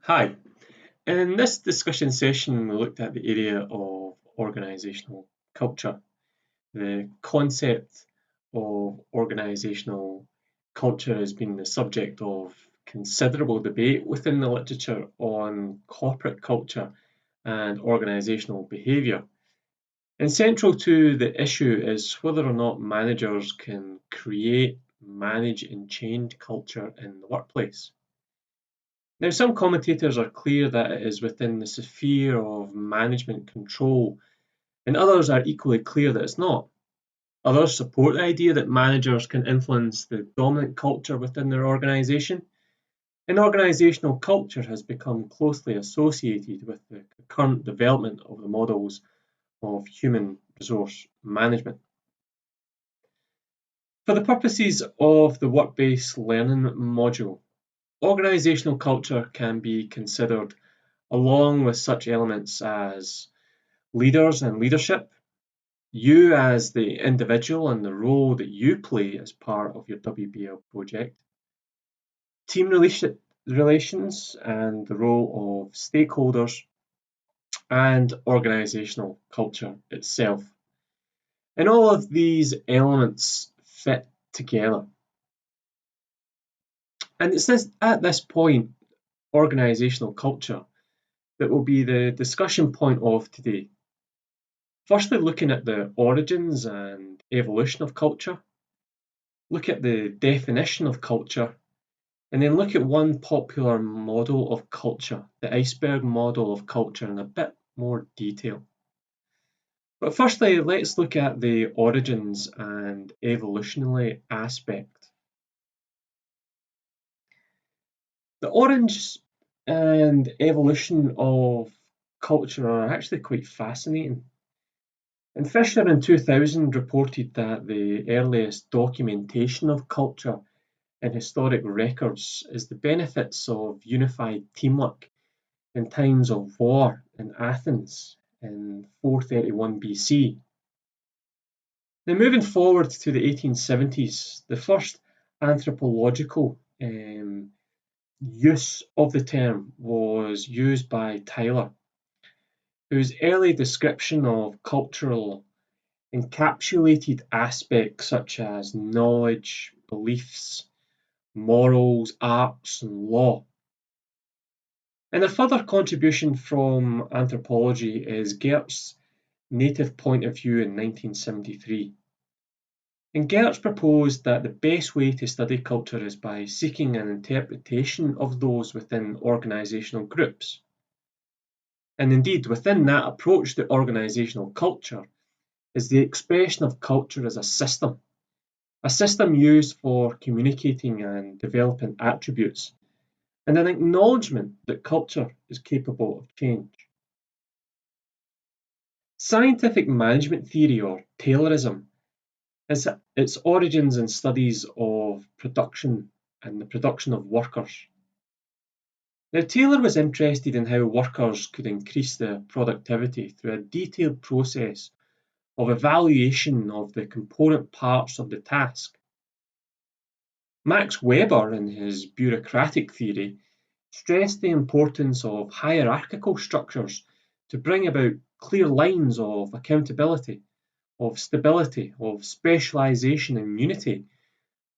Hi. In this discussion session, we looked at the area of organisational culture. The concept of organisational culture has been the subject of considerable debate within the literature on corporate culture and organisational behaviour. And central to the issue is whether or not managers can create, manage, and change culture in the workplace. Now, some commentators are clear that it is within the sphere of management control, and others are equally clear that it's not. Others support the idea that managers can influence the dominant culture within their organisation, and organisational culture has become closely associated with the current development of the models of human resource management. For the purposes of the work-based learning module, organisational culture can be considered along with such elements as leaders and leadership, you as the individual and the role that you play as part of your WBL project, team relations and the role of stakeholders, and organisational culture itself. And all of these elements fit together. And it's at this point, organisational culture, that will be the discussion point of today. Firstly, looking at the origins and evolution of culture, look at the definition of culture, and then look at one popular model of culture, the Iceberg model of culture, in a bit more detail. But firstly, let's look at the origins and evolutionary aspect. The origins and evolution of culture are actually quite fascinating. And Fisher in 2000 reported that the earliest documentation of culture in historic records is the benefits of unified teamwork in times of war in Athens in 431 BC. Now, moving forward to the 1870s, the first anthropological use of the term was used by Tyler, whose early description of cultural encapsulated aspects such as knowledge, beliefs, morals, arts, and law. And a further contribution from anthropology is Gert's native point of view in 1973. And Gertz proposed that the best way to study culture is by seeking an interpretation of those within organisational groups. And indeed, within that approach to organisational culture is the expression of culture as a system used for communicating and developing attributes, and an acknowledgement that culture is capable of change. Scientific management theory, or Taylorism, has its origins in studies of production and the production of workers. Now, Taylor was interested in how workers could increase their productivity through a detailed process of evaluation of the component parts of the task. Max Weber, in his bureaucratic theory, stressed the importance of hierarchical structures to bring about clear lines of accountability, of stability, of specialisation and unity,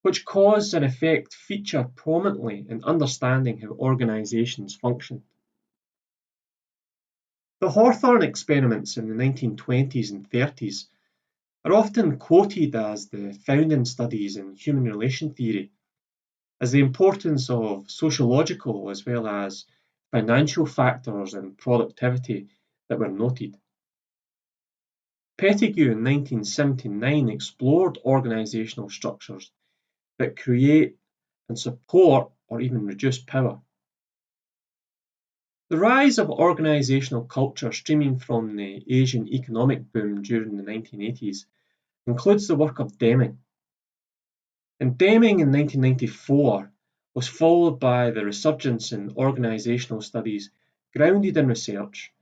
which cause and effect feature prominently in understanding how organisations function. The Hawthorne experiments in the 1920s and 30s are often quoted as the founding studies in human relation theory, as the importance of sociological as well as financial factors in productivity that were noted. Pettigrew in 1979 explored organisational structures that create and support or even reduce power. The rise of organisational culture stemming from the Asian economic boom during the 1980s includes the work of Deming. And Deming in 1994 was followed by the resurgence in organisational studies grounded in research,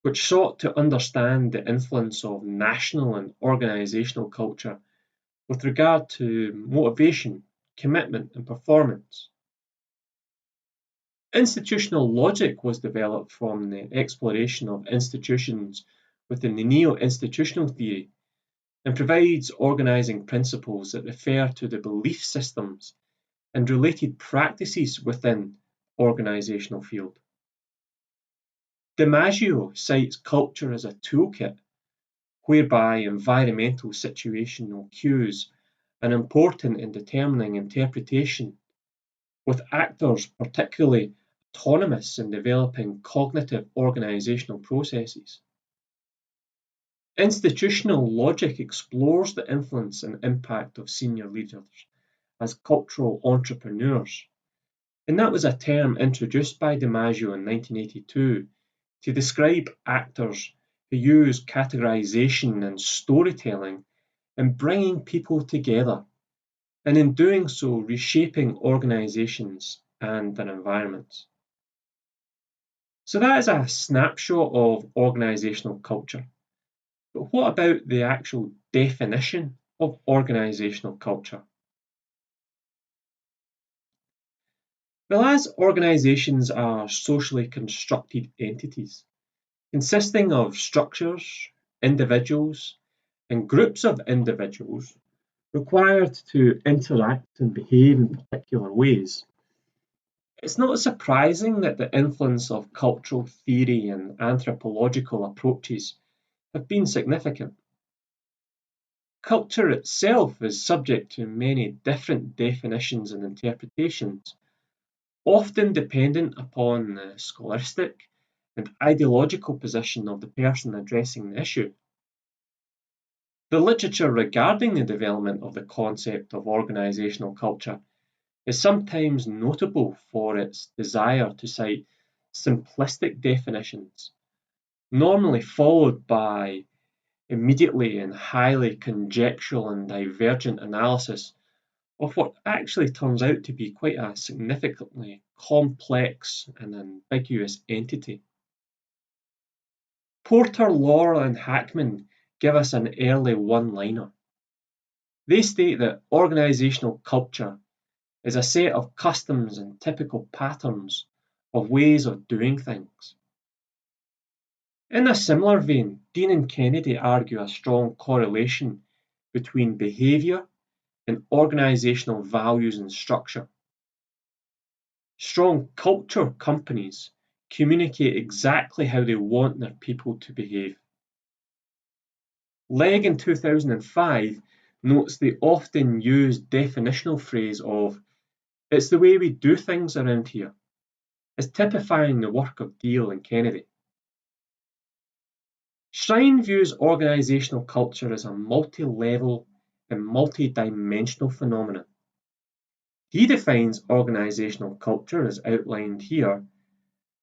which sought to understand the influence of national and organisational culture with regard to motivation, commitment, and performance. Institutional logic was developed from the exploration of institutions within the neo-institutional theory and provides organizing principles that refer to the belief systems and related practices within organizational field. DiMaggio cites culture as a toolkit whereby environmental situational cues are important in determining interpretation, with actors particularly autonomous in developing cognitive organizational processes. Institutional logic explores the influence and impact of senior leaders as cultural entrepreneurs, and that was a term introduced by DiMaggio in 1982 to describe actors who use categorization and storytelling in bringing people together, and in doing so reshaping organizations and their environments. So that is a snapshot of organizational culture. But what about the actual definition of organizational culture? Well, as organizations are socially constructed entities consisting of structures, individuals, and groups of individuals required to interact and behave in particular ways, it's not surprising that the influence of cultural theory and anthropological approaches have been significant. Culture itself is subject to many different definitions and interpretations, often dependent upon the scholastic and ideological position of the person addressing the issue. The literature regarding the development of the concept of organizational culture is sometimes notable for its desire to cite simplistic definitions, normally followed by immediately and highly conjectural and divergent analysis of what actually turns out to be quite a significantly complex and ambiguous entity. Porter, Laurel, and Hackman give us an early one-liner. They state that organizational culture is a set of customs and typical patterns of ways of doing things. In a similar vein, Dean and Kennedy argue a strong correlation between behavior and organizational values and structure. Strong culture companies communicate exactly how they want their people to behave. Legg in 2005 notes the often used definitional phrase of "it's the way we do things around here" as typifying the work of Deal and Kennedy. Schrein views organizational culture as a multi-level and multi-dimensional phenomenon. He defines organizational culture as outlined here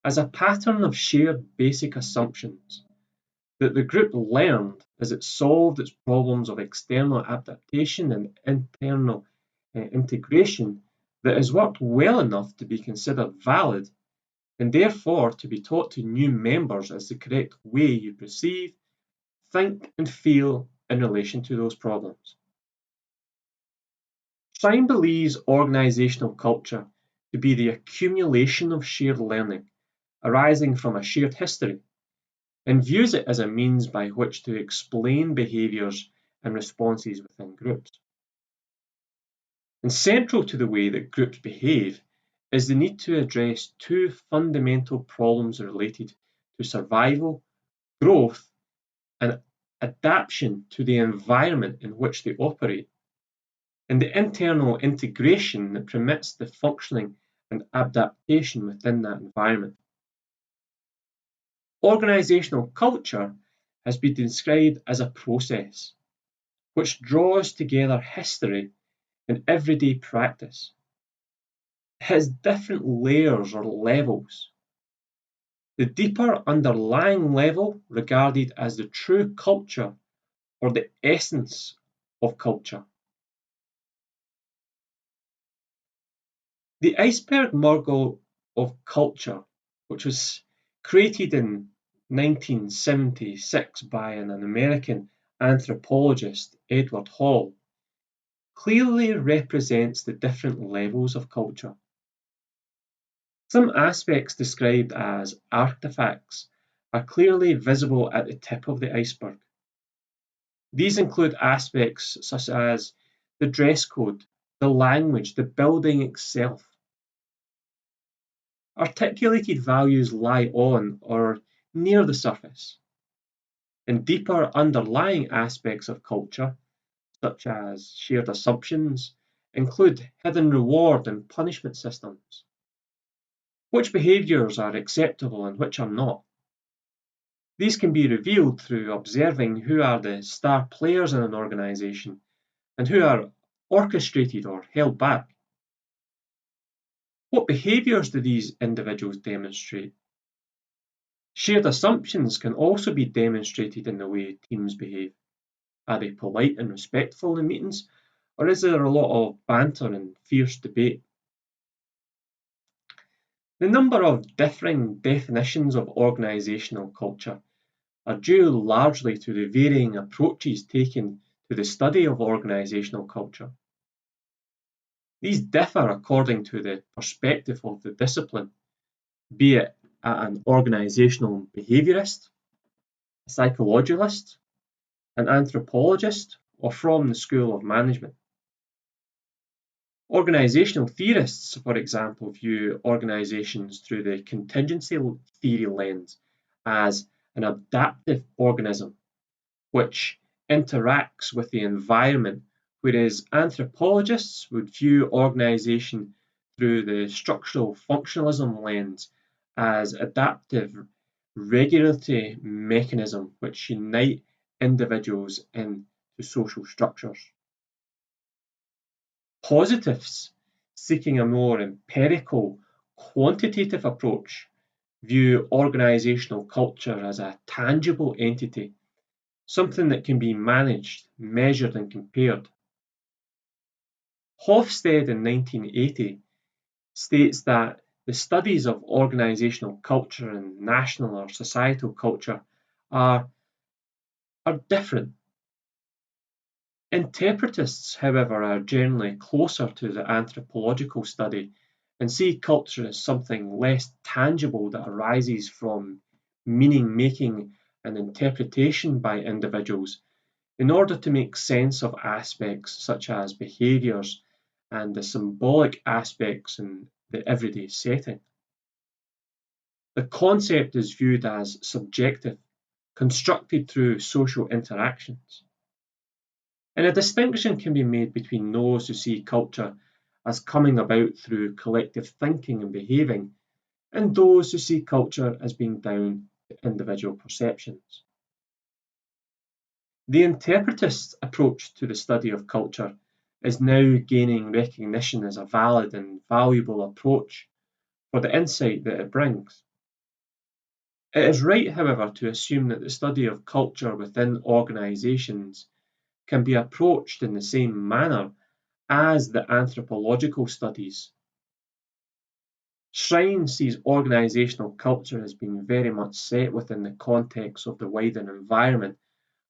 as a pattern of shared basic assumptions that the group learned as it solved its problems of external adaptation and internal integration that has worked well enough to be considered valid and therefore to be taught to new members as the correct way you perceive, think, and feel in relation to those problems. Stein believes organizational culture to be the accumulation of shared learning arising from a shared history, and views it as a means by which to explain behaviours and responses within groups. And central to the way that groups behave is the need to address two fundamental problems related to survival, growth, and adaptation to the environment in which they operate, and the internal integration that permits the functioning and adaptation within that environment. Organizational culture has been described as a process which draws together history and everyday practice. It has different layers or levels. The deeper underlying level regarded as the true culture or the essence of culture. The Iceberg model of culture, which was created in 1976 by an American anthropologist, Edward Hall, clearly represents the different levels of culture. Some aspects described as artifacts are clearly visible at the tip of the iceberg. These include aspects such as the dress code, the language, the building itself. Articulated values lie on or near the surface, and deeper underlying aspects of culture, such as shared assumptions, include hidden reward and punishment systems. Which behaviours are acceptable and which are not? These can be revealed through observing who are the star players in an organisation and who are orchestrated or held back. What behaviours do these individuals demonstrate? Shared assumptions can also be demonstrated in the way teams behave. Are they polite and respectful in meetings, or is there a lot of banter and fierce debate? The number of differing definitions of organisational culture are due largely to the varying approaches taken to the study of organisational culture. These differ according to the perspective of the discipline, be it an organisational behaviourist, a psychologist, an anthropologist, or from the School of Management. Organisational theorists, for example, view organisations through the contingency theory lens as an adaptive organism which interacts with the environment, whereas anthropologists would view organisation through the structural functionalism lens as adaptive regulatory mechanism which unite individuals into social structures. Positives, seeking a more empirical, quantitative approach, view organisational culture as a tangible entity, something that can be managed, measured and compared. Hofstede in 1980 states that the studies of organisational culture and national or societal culture are different. Interpretists, however, are generally closer to the anthropological study and see culture as something less tangible that arises from meaning making and interpretation by individuals in order to make sense of aspects such as behaviours and the symbolic aspects in the everyday setting. The concept is viewed as subjective, constructed through social interactions. And a distinction can be made between those who see culture as coming about through collective thinking and behaving, and those who see culture as being down to individual perceptions. The interpretist approach to the study of culture is now gaining recognition as a valid and valuable approach for the insight that it brings. It is right, however, to assume that the study of culture within organisations can be approached in the same manner as the anthropological studies. Shrine sees organisational culture as being very much set within the context of the wider environment,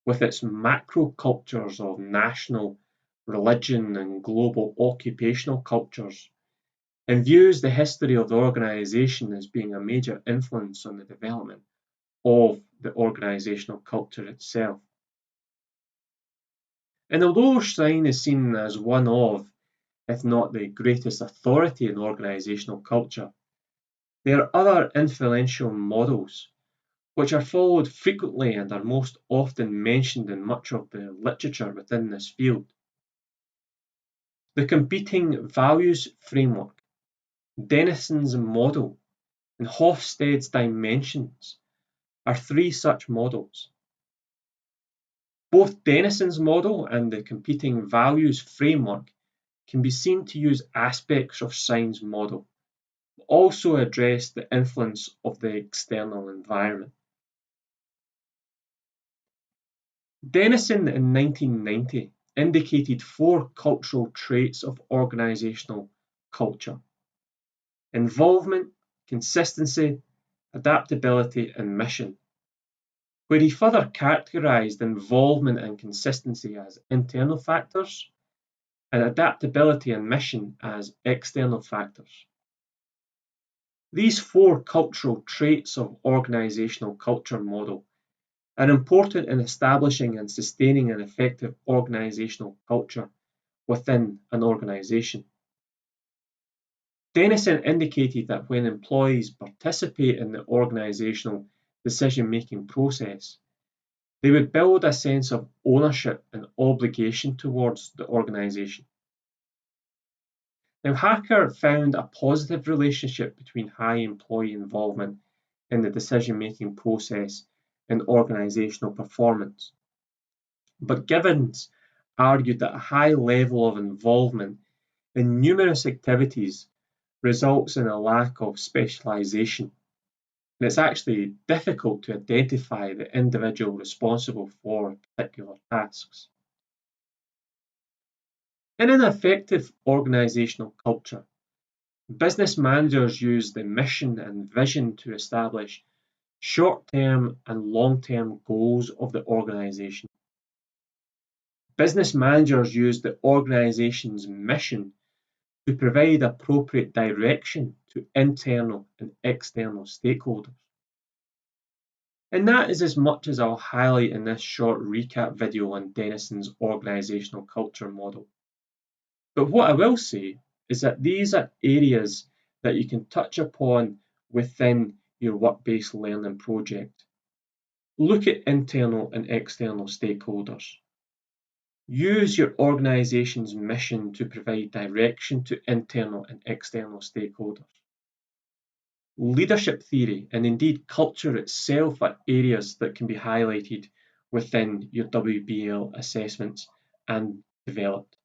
with its macro cultures of national, religion, and global occupational cultures, and views the history of the organisation as being a major influence on the development of the organisational culture itself. And although Shrine is seen as one of, if not the greatest authority in organisational culture, there are other influential models which are followed frequently and are most often mentioned in much of the literature within this field. The competing values framework, Denison's model, and Hofstede's dimensions are three such models. Both Denison's model and the competing values framework can be seen to use aspects of Schrine's model, but also address the influence of the external environment. Denison in 1990 indicated four cultural traits of organisational culture: involvement, consistency, adaptability, and mission, where he further characterised involvement and consistency as internal factors and adaptability and mission as external factors. These four cultural traits of organisational culture model are important in establishing and sustaining an effective organisational culture within an organisation. Denison indicated that when employees participate in the organisational decision-making process, they would build a sense of ownership and obligation towards the organisation. Now, Hacker found a positive relationship between high employee involvement in the decision-making process and organisational performance. But Gibbons argued that a high level of involvement in numerous activities results in a lack of specialisation. And it's actually difficult to identify the individual responsible for particular tasks. In an effective organisational culture, business managers use the mission and vision to establish short-term and long-term goals of the organisation. Business managers use the organisation's mission to provide appropriate direction to internal and external stakeholders. And that is as much as I'll highlight in this short recap video on Denison's organisational culture model. But what I will say is that these are areas that you can touch upon within your work-based learning project. Look at internal and external stakeholders. Use your organisation's mission to provide direction to internal and external stakeholders. Leadership theory and indeed culture itself are areas that can be highlighted within your WBL assessments and developed.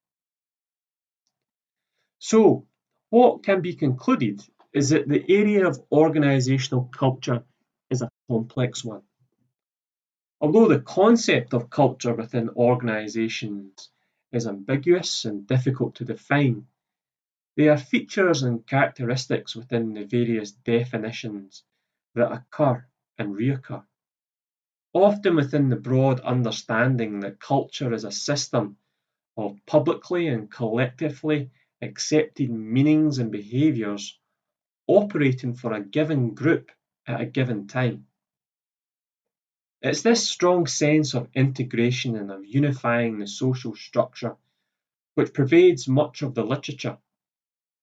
So, what can be concluded is that the area of organisational culture is a complex one. Although the concept of culture within organisations is ambiguous and difficult to define, there are features and characteristics within the various definitions that occur and reoccur, often within the broad understanding that culture is a system of publicly and collectively accepted meanings and behaviours operating for a given group at a given time. It's this strong sense of integration and of unifying the social structure which pervades much of the literature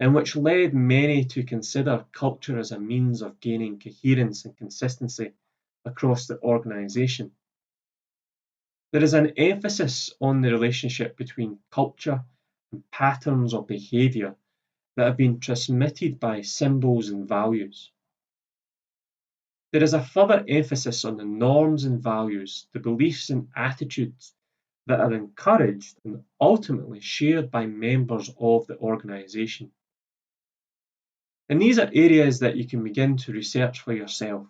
and which led many to consider culture as a means of gaining coherence and consistency across the organisation. There is an emphasis on the relationship between culture and patterns of behaviour that have been transmitted by symbols and values. There is a further emphasis on the norms and values, the beliefs and attitudes that are encouraged and ultimately shared by members of the organisation. And these are areas that you can begin to research for yourself,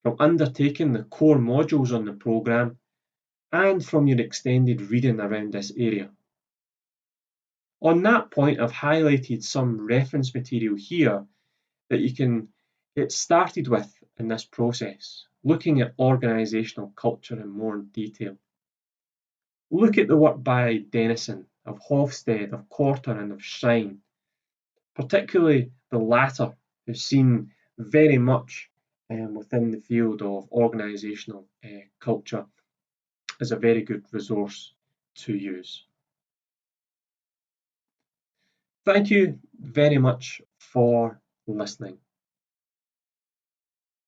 from undertaking the core modules on the programme and from your extended reading around this area. On that point, I've highlighted some reference material here that you can get started with in this process, looking at organisational culture in more detail. Look at the work by Denison, of Hofstede, of Korter and of Schrein, particularly the latter, who's seen very much within the field of organisational culture as a very good resource to use. Thank you very much for listening.